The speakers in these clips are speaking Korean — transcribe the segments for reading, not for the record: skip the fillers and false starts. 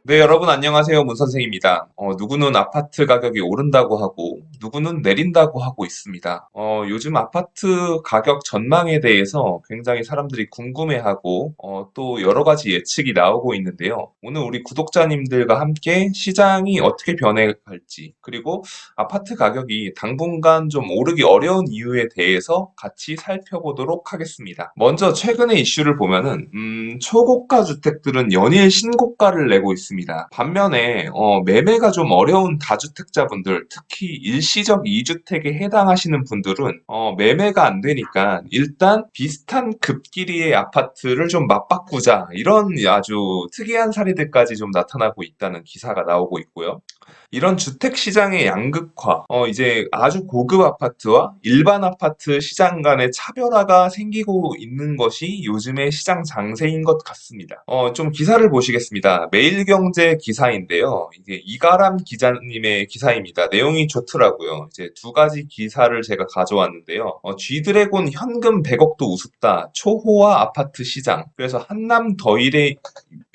네, 여러분 안녕하세요. 문 선생입니다. 누구는 아파트 가격이 오른다고 하고, 누구는 내린다고 하고 있습니다. 요즘 아파트 가격 전망에 대해서 굉장히 사람들이 궁금해하고, 또 여러 가지 예측이 나오고 있는데요. 오늘 우리 구독자님들과 함께 시장이 어떻게 변해갈지, 그리고 아파트 가격이 당분간 좀 오르기 어려운 이유에 대해서 같이 살펴보도록 하겠습니다. 먼저 최근의 이슈를 보면은, 초고가 주택들은 연일 신고가를 내고 있습니다. 반면에 매매가 좀 어려운 다주택자분들, 특히 일시적 2주택에 해당하시는 분들은 매매가 안 되니까 일단 비슷한 급길이의 아파트를 좀 맞바꾸자, 이런 아주 특이한 사례들까지 좀 나타나고 있다는 기사가 나오고 있고요. 이런 주택 시장의 양극화, 이제 아주 고급 아파트와 일반 아파트 시장 간의 차별화가 생기고 있는 것이 요즘의 시장 장세인 것 같습니다. 좀 기사를 보시겠습니다. 매일경제 기사인데요. 이게 이가람 기자님의 기사입니다. 내용이 좋더라고요. 이제 두 가지 기사를 제가 가져왔는데요. G드래곤 현금 100억도 우습다. 초호화 아파트 시장. 그래서 한남 더일에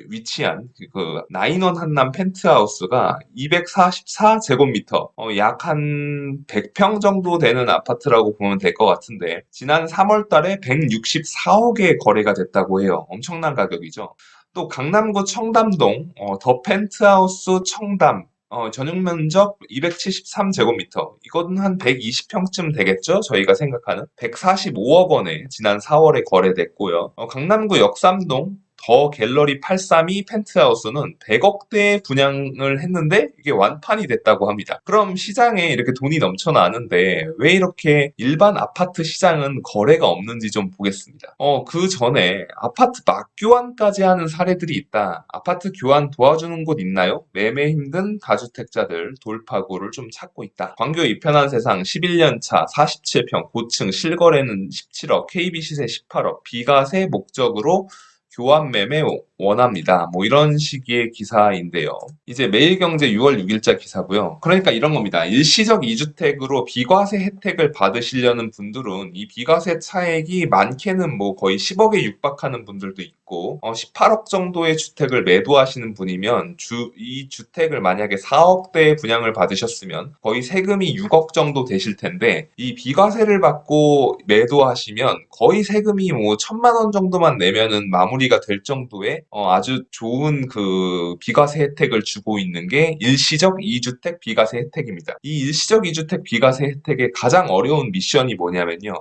위치한 그 나인원 한남 펜트하우스가 244제곱미터, 약 한 100평 정도 되는 아파트라고 보면 될 것 같은데, 지난 3월 달에 164억에 거래가 됐다고 해요. 엄청난 가격이죠. 또 강남구 청담동 더 펜트하우스 청담, 전용 면적 273제곱미터. 이거는 한 120평쯤 되겠죠? 저희가 생각하는. 145억 원에 지난 4월에 거래됐고요. 강남구 역삼동 더 갤러리 832 펜트하우스는 100억대 분양을 했는데 이게 완판이 됐다고 합니다. 그럼 시장에 이렇게 돈이 넘쳐나는데 왜 이렇게 일반 아파트 시장은 거래가 없는지 좀 보겠습니다. 그 전에 아파트 막교환까지 하는 사례들이 있다. 아파트 교환 도와주는 곳 있나요? 매매 힘든 다주택자들 돌파구를 좀 찾고 있다. 광교 이편한 세상 11년 차 47평 고층 실거래는 17억, KB 시세 18억, 비과세 목적으로 교환 매매 원합니다. 뭐 이런 식의 기사인데요. 이제 매일경제 6월 6일자 기사고요. 그러니까 이런 겁니다. 일시적 2주택으로 비과세 혜택을 받으시려는 분들은 이 비과세 차액이 많게는 뭐 거의 10억에 육박하는 분들도 있고 18억 정도의 주택을 매도하시는 분이면 이 주택을 만약에 4억대에 분양을 받으셨으면 거의 세금이 6억 정도 되실 텐데 이 비과세를 받고 매도하시면 거의 세금이 뭐 1,000만 원 정도만 내면은 마무리가 될 정도의 아주 좋은 그 비과세 혜택을 주고 있는 게 일시적 2주택 비과세 혜택입니다. 이 일시적 2주택 비과세 혜택의 가장 어려운 미션이 뭐냐면요.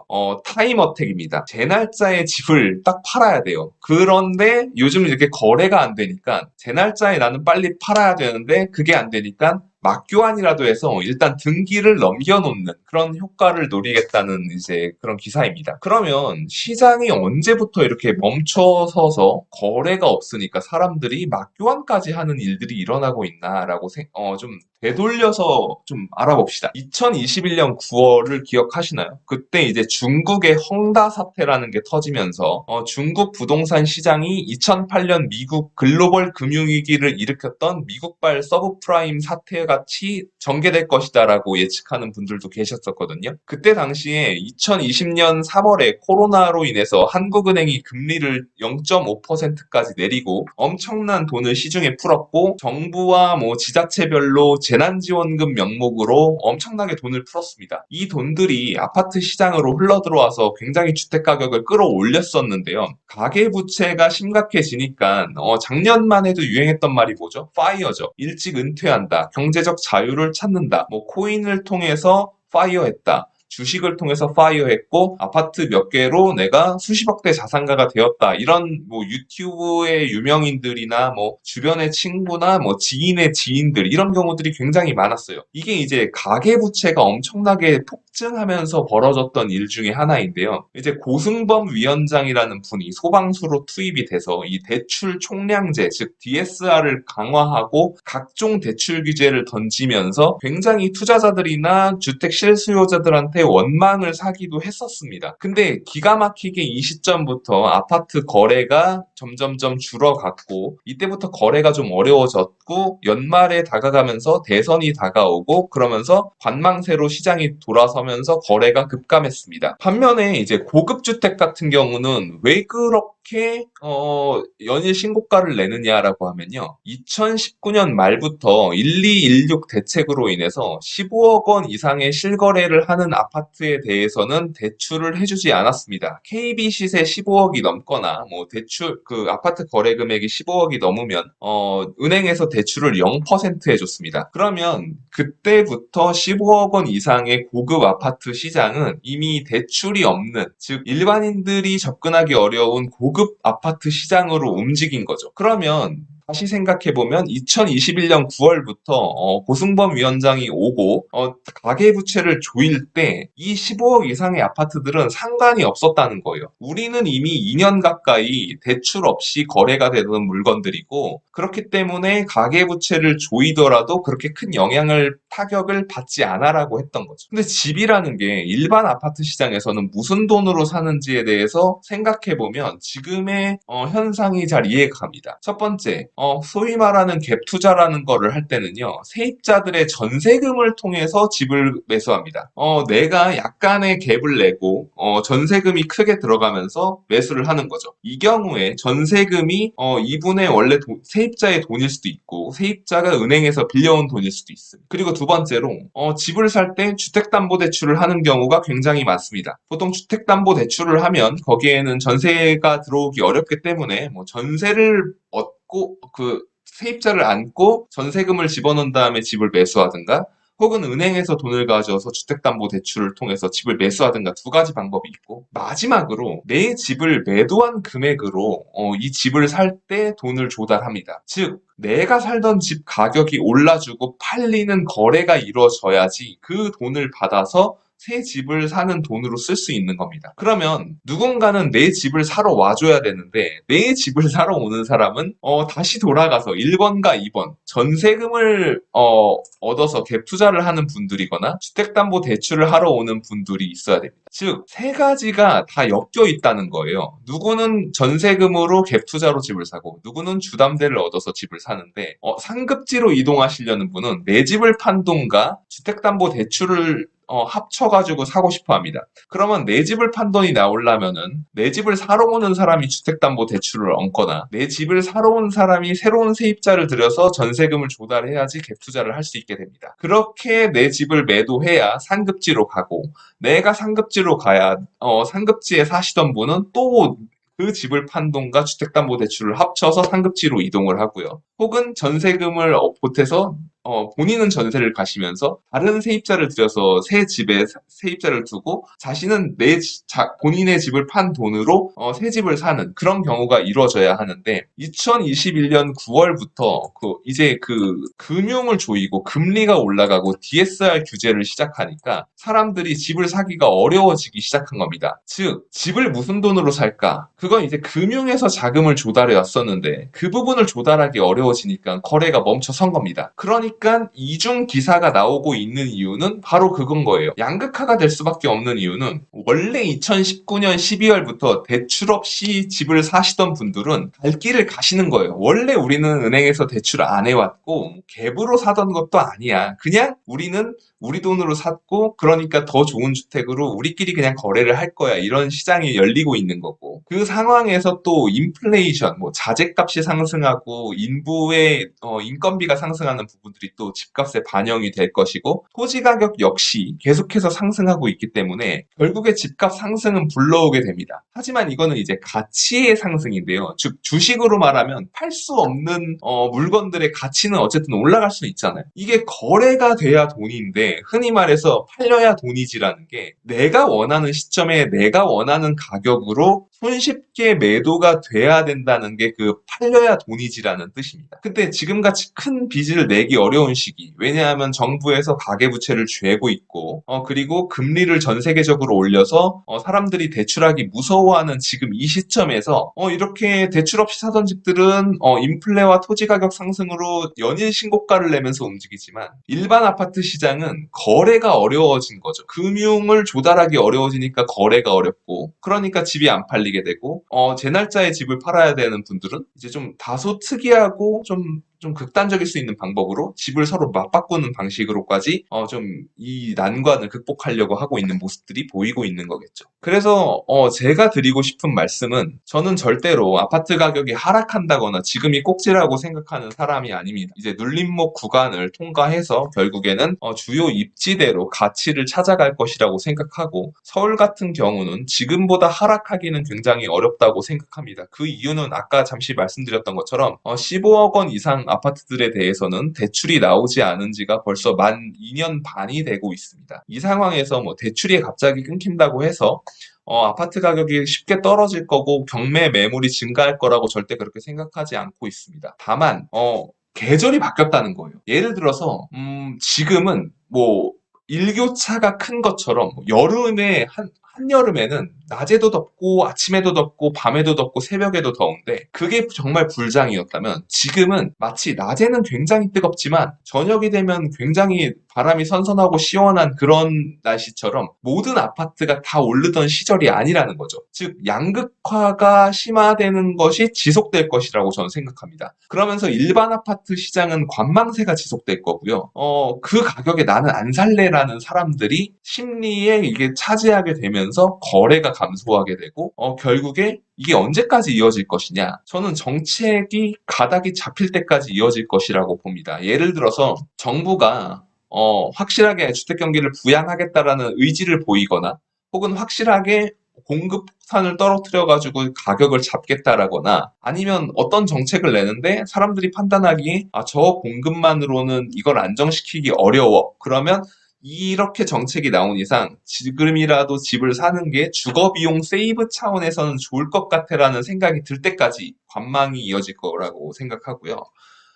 타임 어택입니다. 제 날짜에 집을 딱 팔아야 돼요. 그런데 요즘 이렇게 거래가 안 되니까 제 날짜에 나는 빨리 팔아야 되는데 그게 안 되니까 막교환이라도 해서 일단 등기를 넘겨놓는 그런 효과를 노리겠다는 이제 그런 기사입니다. 그러면 시장이 언제부터 이렇게 멈춰서서 거래가 없으니까 사람들이 막교환까지 하는 일들이 일어나고 있나라고 좀 되돌려서 좀 알아봅시다. 2021년 9월을 기억하시나요? 그때 이제 중국의 헝다 사태라는 게 터지면서 중국 부동산 시장이 2008년 미국 글로벌 금융위기를 일으켰던 미국발 서브프라임 사태 같이 전개될 것이다라고 예측하는 분들도 계셨었거든요. 그때 당시에 2020년 3월에 코로나로 인해서 한국은행이 금리를 0.5%까지 내리고 엄청난 돈을 시중에 풀었고 정부와 뭐 지자체별로 재난지원금 명목으로 엄청나게 돈을 풀었습니다. 이 돈들이 아파트 시장으로 흘러들어와서 굉장히 주택 가격을 끌어올렸었는데요. 가계부채가 심각해지니까 작년만 해도 유행했던 말이 뭐죠? 파이어죠. 일찍 은퇴한다. 경제적 자유를 찾는다. 뭐 코인을 통해서 파이어했다. 주식을 통해서 파이어했고 아파트 몇 개로 내가 수십억대 자산가가 되었다. 이런 뭐 유튜브의 유명인들이나 뭐 주변의 친구나 뭐 지인의 지인들 이런 경우들이 굉장히 많았어요. 이게 이제 가계부채가 엄청나게 폭증하면서 벌어졌던 일 중에 하나인데요. 이제 고승범 위원장이라는 분이 소방수로 투입이 돼서 이 대출 총량제 즉 DSR을 강화하고 각종 대출 규제를 던지면서 굉장히 투자자들이나 주택 실수요자들한테 원망을 사기도 했었습니다. 근데 기가 막히게 이 시점부터 아파트 거래가 점점점 줄어갔고 이때부터 거래가 좀 어려워졌고 연말에 다가가면서 대선이 다가오고 그러면서 관망세로 시장이 돌아서면서 거래가 급감했습니다. 반면에 이제 고급 주택 같은 경우는 왜 그렇게 어떻게 연일 신고가를 내느냐라고 하면요. 2019년 말부터 1216 대책으로 인해서 15억 원 이상의 실거래를 하는 아파트에 대해서는 대출을 해주지 않았습니다. KB 시세 15억이 넘거나 뭐 대출 그 아파트 거래 금액이 15억이 넘으면 은행에서 대출을 0% 해줬습니다. 그러면 그때부터 15억 원 이상의 고급 아파트 시장은 이미 대출이 없는, 즉 일반인들이 접근하기 어려운 고급 아파트 시장으로 움직인 거죠. 그러면 다시 생각해보면 2021년 9월부터 고승범 위원장이 오고 가계부채를 조일 때 이 15억 이상의 아파트들은 상관이 없었다는 거예요. 우리는 이미 2년 가까이 대출 없이 거래가 되는 물건들이고, 그렇기 때문에 가계부채를 조이더라도 그렇게 큰 타격을 받지 않아라고 했던 거죠. 근데 집이라는 게 일반 아파트 시장에서는 무슨 돈으로 사는지에 대해서 생각해보면 지금의 현상이 잘 이해가 갑니다. 첫 번째, 소위 말하는 갭 투자라는 거를 할 때는요, 세입자들의 전세금을 통해서 집을 매수합니다. 내가 약간의 갭을 내고 전세금이 크게 들어가면서 매수를 하는 거죠. 이 경우에 전세금이 이분의 원래 세입자의 돈일 수도 있고 세입자가 은행에서 빌려온 돈일 수도 있습니다. 그리고 두 번째로 집을 살 때 주택담보대출을 하는 경우가 굉장히 많습니다. 보통 주택담보대출을 하면 거기에는 전세가 들어오기 어렵기 때문에 뭐 전세를 얻고 그 세입자를 안고 전세금을 집어넣은 다음에 집을 매수하든가, 혹은 은행에서 돈을 가져와서 주택담보대출을 통해서 집을 매수하든가 두 가지 방법이 있고, 마지막으로 내 집을 매도한 금액으로 이 집을 살 때 돈을 조달합니다. 즉 내가 살던 집 가격이 올라주고 팔리는 거래가 이루어져야지 그 돈을 받아서 새 집을 사는 돈으로 쓸 수 있는 겁니다. 그러면 누군가는 내 집을 사러 와줘야 되는데, 내 집을 사러 오는 사람은 다시 돌아가서 1번과 2번 전세금을 얻어서 갭 투자를 하는 분들이거나 주택담보대출을 하러 오는 분들이 있어야 됩니다. 즉 세 가지가 다 엮여 있다는 거예요. 누구는 전세금으로 갭 투자로 집을 사고, 누구는 주담대를 얻어서 집을 사는데, 상급지로 이동하시려는 분은 내 집을 판 돈과 주택담보대출을 합쳐가지고 사고 싶어 합니다. 그러면 내 집을 판 돈이 나오려면은 내 집을 사러 오는 사람이 주택담보대출을 얹거나, 내 집을 사러 온 사람이 새로운 세입자를 들여서 전세금을 조달해야지 갭 투자를 할 수 있게 됩니다. 그렇게 내 집을 매도해야 상급지로 가고, 내가 상급지로 가야 상급지에 사시던 분은 또 그 집을 판 돈과 주택담보대출을 합쳐서 상급지로 이동을 하고요. 혹은 전세금을 보태서 본인은 전세를 가시면서 다른 세입자를 들여서 새 집에 세입자를 두고 자신은 본인의 집을 판 돈으로 새 집을 사는 그런 경우가 이루어져야 하는데, 2021년 9월부터 이제 금융을 조이고 금리가 올라가고 DSR 규제를 시작하니까 사람들이 집을 사기가 어려워지기 시작한 겁니다. 즉 집을 무슨 돈으로 살까? 그건 이제 금융에서 자금을 조달해 왔었는데 그 부분을 조달하기 어려워지니까 거래가 멈춰선 겁니다. 그러니까 이중 기사가 나오고 있는 이유는 바로 그건 거예요. 양극화가 될 수밖에 없는 이유는, 원래 2019년 12월부터 대출 없이 집을 사시던 분들은 갈 길을 가시는 거예요. 원래 우리는 은행에서 대출 안 해왔고 갭으로 사던 것도 아니야. 그냥 우리는 우리 돈으로 샀고, 그러니까 더 좋은 주택으로 우리끼리 그냥 거래를 할 거야. 이런 시장이 열리고 있는 거고, 그 상황에서 또 인플레이션, 뭐 자재값이 상승하고 인부의 인건비가 상승하는 부분들이 또 집값에 반영이 될 것이고, 토지 가격 역시 계속해서 상승하고 있기 때문에 결국에 집값 상승은 불러오게 됩니다. 하지만 이거는 이제 가치의 상승인데요. 즉 주식으로 말하면 팔 수 없는 물건들의 가치는 어쨌든 올라갈 수 있잖아요. 이게 거래가 돼야 돈인데, 흔히 말해서 팔려야 돈이지라는 게, 내가 원하는 시점에 내가 원하는 가격으로 손쉽게 매도가 돼야 된다는 게 팔려야 돈이지라는 뜻입니다. 근데 지금같이 큰 빚을 내기 어려운 시기, 왜냐하면 정부에서 가계부채를 쥐고 있고 그리고 금리를 전 세계적으로 올려서 사람들이 대출하기 무서워하는 지금 이 시점에서 이렇게 대출 없이 사던 집들은 인플레와 토지 가격 상승으로 연일 신고가를 내면서 움직이지만, 일반 아파트 시장은 거래가 어려워진 거죠. 금융을 조달하기 어려워지니까 거래가 어렵고, 그러니까 집이 안 팔리게 되고, 제 날짜에 집을 팔아야 되는 분들은 이제 좀 다소 특이하고 좀 좀 극단적일 수 있는 방법으로 집을 서로 맞바꾸는 방식으로까지 좀 이 난관을 극복하려고 하고 있는 모습들이 보이고 있는 거겠죠. 그래서 제가 드리고 싶은 말씀은 저는 절대로 아파트 가격이 하락한다거나 지금이 꼭지라고 생각하는 사람이 아닙니다. 이제 눌림목 구간을 통과해서 결국에는 주요 입지대로 가치를 찾아갈 것이라고 생각하고 서울 같은 경우는 지금보다 하락하기는 굉장히 어렵다고 생각합니다. 그 이유는 아까 잠시 말씀드렸던 것처럼 15억 원 이상 아파트들에 대해서는 대출이 나오지 않은 지가 벌써 만 2년 반이 되고 있습니다. 이 상황에서 뭐 대출이 갑자기 끊긴다고 해서 아파트 가격이 쉽게 떨어질 거고 경매 매물이 증가할 거라고 절대 그렇게 생각하지 않고 있습니다. 다만 계절이 바뀌었다는 거예요. 예를 들어서 지금은 뭐 일교차가 큰 것처럼 여름에 한여름에는 낮에도 덥고 아침에도 덥고 밤에도 덥고 새벽에도 더운데 그게 정말 불장이었다면 지금은 마치 낮에는 굉장히 뜨겁지만 저녁이 되면 굉장히 바람이 선선하고 시원한 그런 날씨처럼 모든 아파트가 다 오르던 시절이 아니라는 거죠. 즉 양극화가 심화되는 것이 지속될 것이라고 저는 생각합니다. 그러면서 일반 아파트 시장은 관망세가 지속될 거고요. 그 가격에 나는 안 살래라는 사람들이 심리에 이게 차지하게 되면서 거래가 감소하게 되고 결국에 이게 언제까지 이어질 것이냐? 저는 정책이 가닥이 잡힐 때까지 이어질 것이라고 봅니다. 예를 들어서 정부가 확실하게 주택 경기를 부양하겠다라는 의지를 보이거나 혹은 확실하게 공급선을 떨어뜨려가지고 가격을 잡겠다라거나 아니면 어떤 정책을 내는데 사람들이 판단하기에 저 공급만으로는 이걸 안정시키기 어려워. 그러면 이렇게 정책이 나온 이상 지금이라도 집을 사는 게 주거비용 세이브 차원에서는 좋을 것 같아라는 생각이 들 때까지 관망이 이어질 거라고 생각하고요.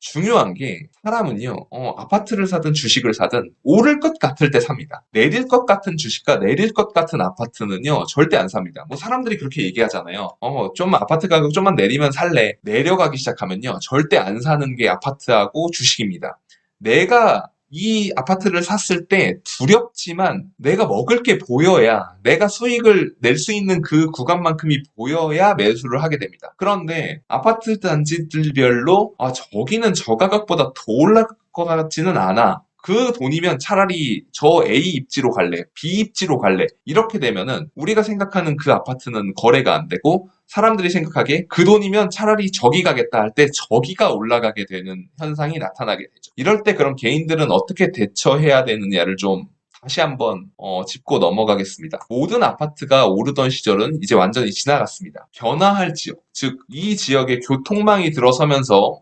중요한 게 사람은요, 아파트를 사든 주식을 사든 오를 것 같을 때 삽니다. 내릴 것 같은 주식과 내릴 것 같은 아파트는요, 절대 안 삽니다. 뭐 사람들이 그렇게 얘기하잖아요. 좀 아파트 가격 좀만 내리면 살래. 내려가기 시작하면요, 절대 안 사는 게 아파트하고 주식입니다. 내가 이 아파트를 샀을 때 두렵지만 내가 먹을 게 보여야 내가 수익을 낼 수 있는 그 구간만큼이 보여야 매수를 하게 됩니다. 그런데 아파트 단지들별로 저기는 저 가격보다 더 올라갈 것 같지는 않아. 그 돈이면 차라리 저 A 입지로 갈래, B 입지로 갈래. 이렇게 되면은 우리가 생각하는 그 아파트는 거래가 안 되고 사람들이 생각하기에 그 돈이면 차라리 저기 가겠다 할 때 저기가 올라가게 되는 현상이 나타나게 되죠. 이럴 때 그럼 개인들은 어떻게 대처해야 되느냐를 좀 다시 한번 짚고 넘어가겠습니다. 모든 아파트가 오르던 시절은 이제 완전히 지나갔습니다. 변화할 지역, 즉 이 지역에 교통망이 들어서면서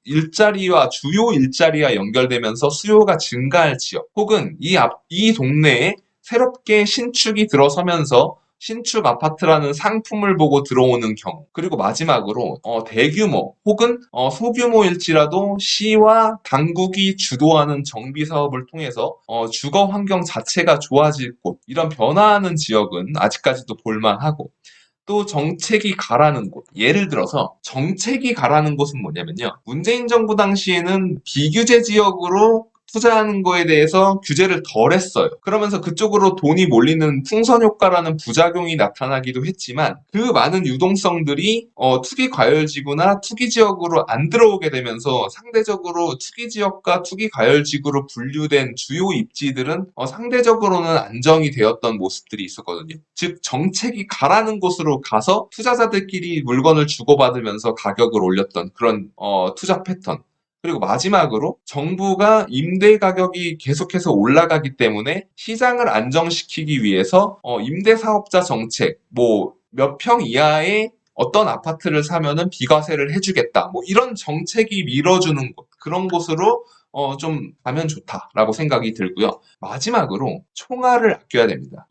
일자리와 주요 일자리와 연결되면서 수요가 증가할 지역, 혹은 이 동네에 새롭게 신축이 들어서면서 신축 아파트라는 상품을 보고 들어오는 경우, 그리고 마지막으로 대규모 혹은 소규모일지라도 시와 당국이 주도하는 정비 사업을 통해서 주거 환경 자체가 좋아질 곳, 이런 변화하는 지역은 아직까지도 볼만하고, 또 정책이 가라는 곳. 예를 들어서 정책이 가라는 곳은 뭐냐면요. 문재인 정부 당시에는 비규제 지역으로 투자하는 거에 대해서 규제를 덜 했어요. 그러면서 그쪽으로 돈이 몰리는 풍선 효과라는 부작용이 나타나기도 했지만 그 많은 유동성들이 투기 과열지구나 투기 지역으로 안 들어오게 되면서 상대적으로 투기 지역과 투기 과열지구로 분류된 주요 입지들은 상대적으로는 안정이 되었던 모습들이 있었거든요. 즉 정책이 가라는 곳으로 가서 투자자들끼리 물건을 주고받으면서 가격을 올렸던 그런 투자 패턴. 그리고 마지막으로 정부가 임대 가격이 계속해서 올라가기 때문에 시장을 안정시키기 위해서 임대사업자 정책, 뭐 몇 평 이하의 어떤 아파트를 사면은 비과세를 해주겠다. 뭐 이런 정책이 밀어주는 곳, 그런 곳으로 좀 가면 좋다라고 생각이 들고요. 마지막으로 총알을 아껴야 됩니다.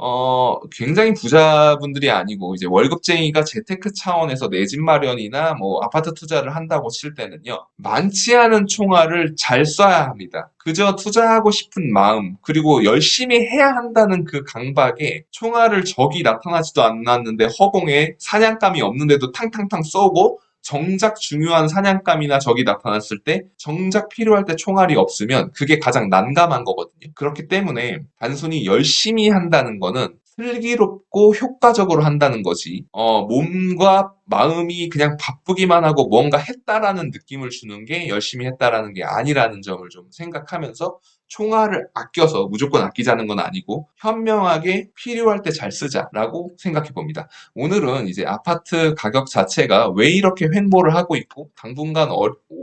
굉장히 부자분들이 아니고 이제 월급쟁이가 재테크 차원에서 내 집 마련이나 뭐 아파트 투자를 한다고 칠 때는요. 많지 않은 총알을 잘 쏴야 합니다. 그저 투자하고 싶은 마음 그리고 열심히 해야 한다는 그 강박에 총알을 적이 나타나지도 않았는데 허공에 사냥감이 없는데도 탕탕탕 쏘고 정작 중요한 사냥감이나 적이 나타났을 때 정작 필요할 때 총알이 없으면 그게 가장 난감한 거거든요. 그렇기 때문에 단순히 열심히 한다는 거는 슬기롭고 효과적으로 한다는 거지 몸과 마음이 그냥 바쁘기만 하고 뭔가 했다라는 느낌을 주는 게 열심히 했다라는 게 아니라는 점을 좀 생각하면서 총알을 아껴서 무조건 아끼자는 건 아니고 현명하게 필요할 때 잘 쓰자라고 생각해 봅니다. 오늘은 이제 아파트 가격 자체가 왜 이렇게 횡보를 하고 있고 당분간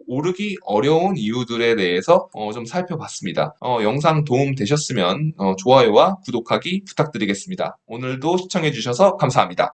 오르기 어려운 이유들에 대해서 좀 살펴봤습니다. 영상 도움 되셨으면 좋아요와 구독하기 부탁드리겠습니다. 오늘도 시청해 주셔서 감사합니다.